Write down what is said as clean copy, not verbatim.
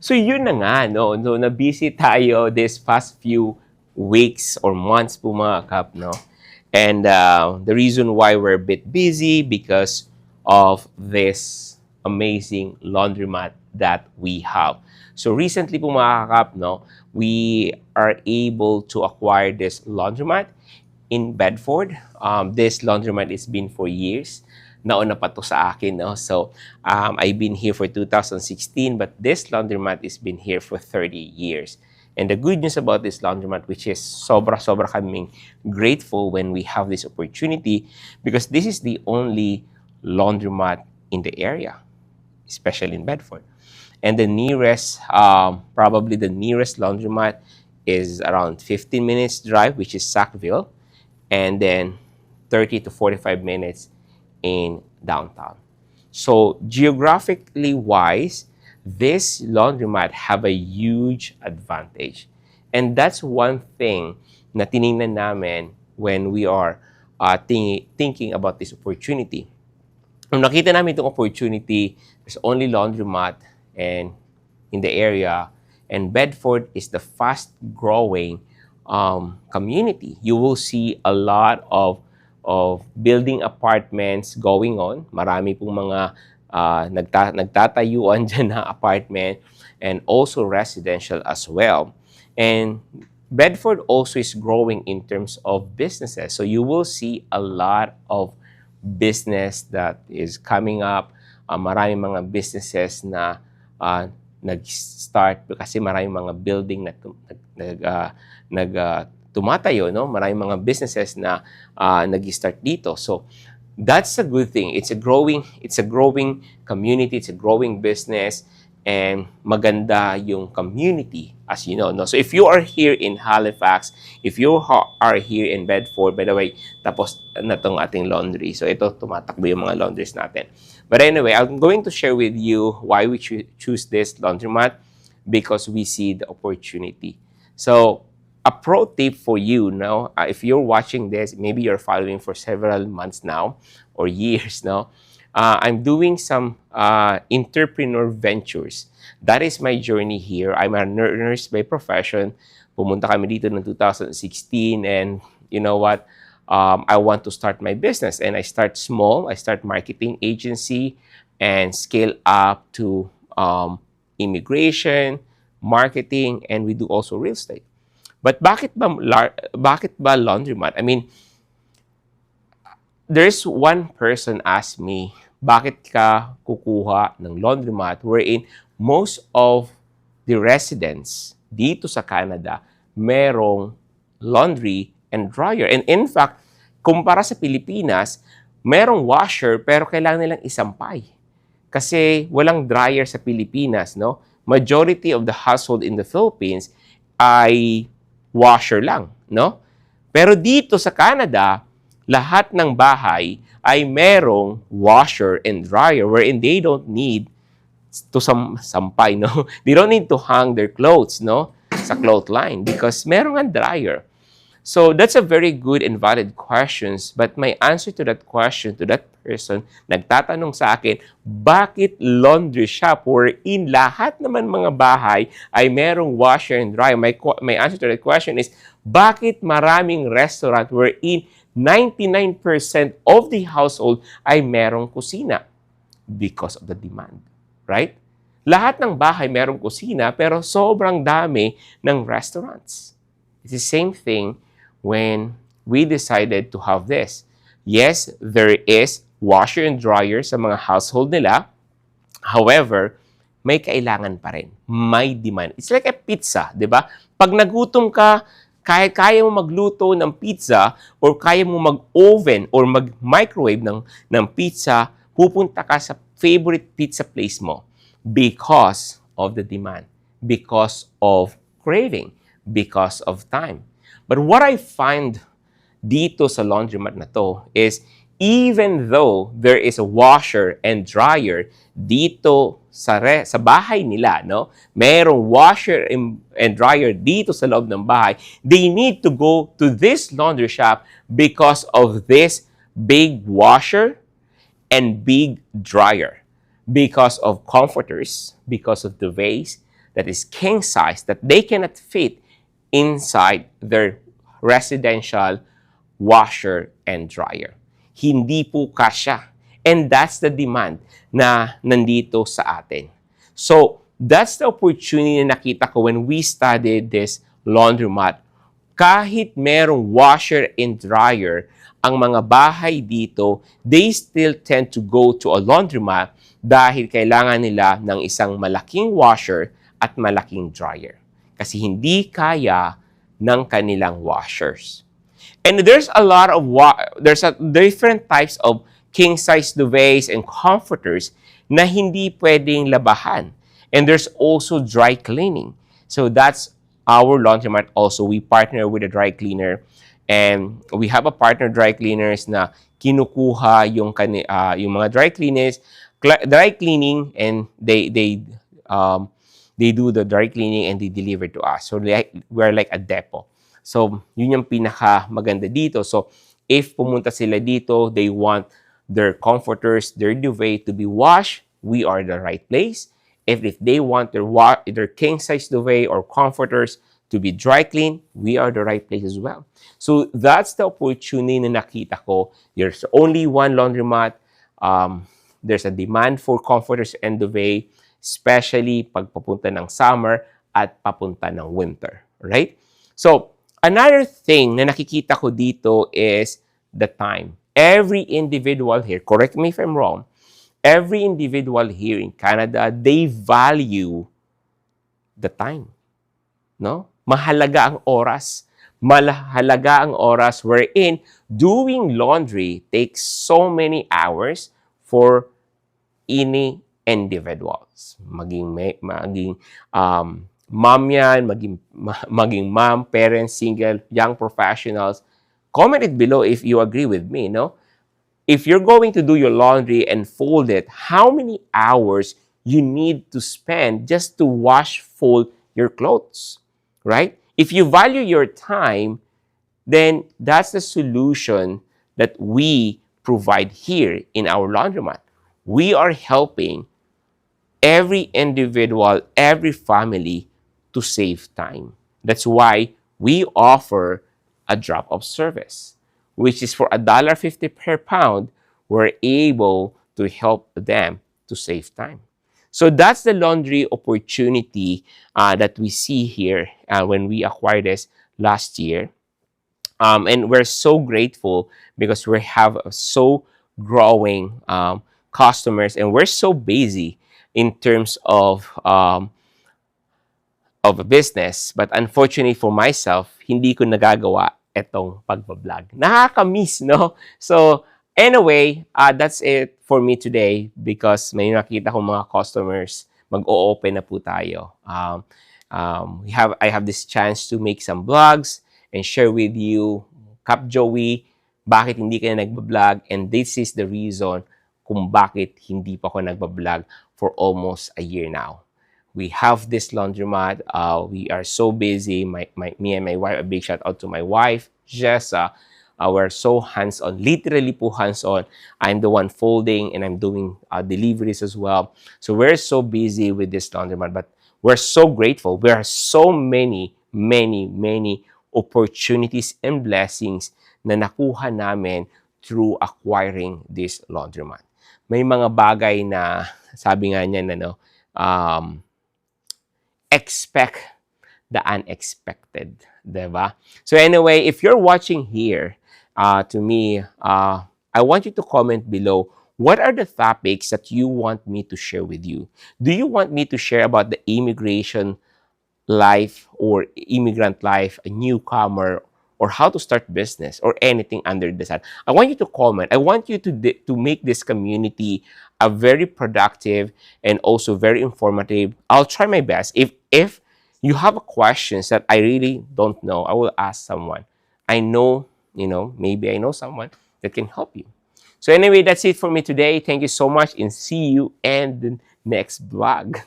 So yun na nga, no? No, na-busy tayo this past few weeks or months po mga kap, no? And the reason why we're a bit busy because of this amazing laundromat that we have. So recently po mga kap, no, we are able to acquire this laundromat in Bedford. This laundromat has been for years. Nauna pa to sa akin, no? So, I've been here for 2016, but this laundromat has been here for 30 years. And the good news about this laundromat, which is sobra-sobra kaming grateful when we have this opportunity, because this is the only laundromat in the area, especially in Bedford. And the nearest, probably the nearest laundromat is around 15 minutes drive, which is Sackville, and then 30 to 45 minutes in downtown. So geographically wise, this laundromat have a huge advantage. And that's one thing na tiningnan namin when we are thinking about this opportunity. Nung nakita namin itong opportunity, there's only laundromat and in the area, and Bedford is the fast-growing community. You will see a lot of building apartments going on. Marami pong mga nagtatayuan dyan na apartment and also residential as well. And Bedford also is growing in terms of businesses. So you will see a lot of business that is coming up. Maraming mga businesses na nag-start kasi maraming mga building na tumatayo, no? Maraming mga businesses na nag-start dito. So that's a good thing. It's a growing community, it's a growing business, and maganda yung community, as you know, no? So if you are here in Halifax, if you are here in Bedford, by the way, tapos na tong ating laundry. So ito, tumatakbo yung mga laundries natin. But anyway, I'm going to share with you why we choose this laundromat, because we see the opportunity. So a pro tip for you now, if you're watching this, maybe you're following for several months now or years now, I'm doing some entrepreneur ventures. That is my journey here. I'm a nurse by profession. Pumunta kami dito noong 2016, and you know what? I want to start my business, and I start small. I start marketing agency and scale up to immigration, marketing, and we do also real estate. But bakit ba laundromat? I mean, there's one person asked me, bakit ka kukuha ng laundromat wherein most of the residents dito sa Canada merong laundry and dryer. And in fact, kumpara sa Pilipinas, merong washer pero kailangan nilang isampay. Kasi walang dryer sa Pilipinas, no? Majority of the household in the Philippines ay washer lang, no? Pero dito sa Canada, lahat ng bahay ay merong washer and dryer wherein they don't need to sampay, no? They don't need to hang their clothes, no? Sa cloth line because merong ang dryer. So that's a very good and valid questions, but my answer to that question, to that person, nagtatanong sa akin, bakit laundry shop wherein lahat naman mga bahay ay merong washer and dryer? My answer to that question is, bakit maraming restaurant wherein 99% of the household ay merong kusina? Because of the demand, right? Lahat ng bahay merong kusina, pero sobrang dami ng restaurants. It's the same thing when we decided to have this. Yes, there is washer and dryer sa mga household nila. However, may kailangan pa rin. May demand. It's like a pizza, di ba? Pag nagutom ka, kaya mo magluto ng pizza or kaya mo mag-oven or mag-microwave ng pizza, pupunta ka sa favorite pizza place mo because of the demand, because of craving, because of time. But what I find dito sa laundromat na to is even though there is a washer and dryer dito sa bahay nila, no? Merong washer and dryer dito sa loob ng bahay, they need to go to this laundry shop because of this big washer and big dryer, because of comforters, because of duvets, that is king size that they cannot fit inside their residential washer and dryer. Hindi po kasya. And that's the demand na nandito sa atin. So, that's the opportunity na nakita ko when we studied this laundromat. Kahit merong washer and dryer, ang mga bahay dito, they still tend to go to a laundromat dahil kailangan nila ng isang malaking washer at malaking dryer. Kasi hindi kaya ng kanilang washers. And there's a lot of there's a different types of king size duvets and comforters na hindi pwedeng labahan. And there's also dry cleaning. So that's our laundromat also. We partner with a dry cleaner and we have a partner dry cleaners na kinukuha yung mga dry cleaning and they do the dry cleaning and they deliver to us. So we're like a depot. So, yun yung pinaka maganda dito. So, if pumunta sila dito, they want their comforters, their duvet to be washed, we are the right place. If they want their king size duvet or comforters to be dry clean, we are the right place as well. So, that's the opportunity na nakita ko. There's only one laundromat. There's a demand for comforters and duvet, especially pag papunta ng summer at papunta ng winter. Right? So, another thing na nakikita ko dito is the time. Every individual here, correct me if I'm wrong, every individual here in Canada, they value the time. No? Mahalaga ang oras. Mahalaga ang oras wherein doing laundry takes so many hours for any individuals. Maging mom yan, maging mom, parents, single, young professionals. Comment it below if you agree with me, no? If you're going to do your laundry and fold it, how many hours you need to spend just to wash, fold your clothes, right? If you value your time, then that's the solution that we provide here in our laundromat. We are helping every individual, every family to save time. That's why we offer a drop-off service, which is for $1.50 per pound. We're able to help them to save time. So that's the laundry opportunity that we see here when we acquired this last year. And we're so grateful because we have so growing customers and we're so busy in terms of a business. But unfortunately for myself, hindi ko nagagawa itong pagbablog. Nakaka-miss, no? So, anyway, that's it for me today because may nakita kong mga customers, mag-o-open na po tayo. I have this chance to make some vlogs and share with you, Kap Joey, bakit hindi ka na nagbablog, and this is the reason kung bakit hindi pa ako nagbablog for almost a year now. We have this laundromat. We are so busy. Me and my wife, a big shout out to my wife, Jessa. We're so hands-on, literally po hands-on. I'm the one folding and I'm doing deliveries as well. So we're so busy with this laundromat, but we're so grateful. There are so many opportunities and blessings na nakuha namin through acquiring this laundromat. May mga bagay na, sabi nga niya, expect the unexpected, diba? So anyway, if you're watching here, to me, I want you to comment below, what are the topics that you want me to share with you? Do you want me to share about the immigration life or immigrant life, a newcomer, or how to start business, or anything under the sun? I want you to comment. I want you to make this community a very productive and also very informative. I'll try my best. If you have questions that I really don't know, I will ask someone. I know, maybe I know someone that can help you. So anyway, that's it for me today. Thank you so much and see you in the next vlog.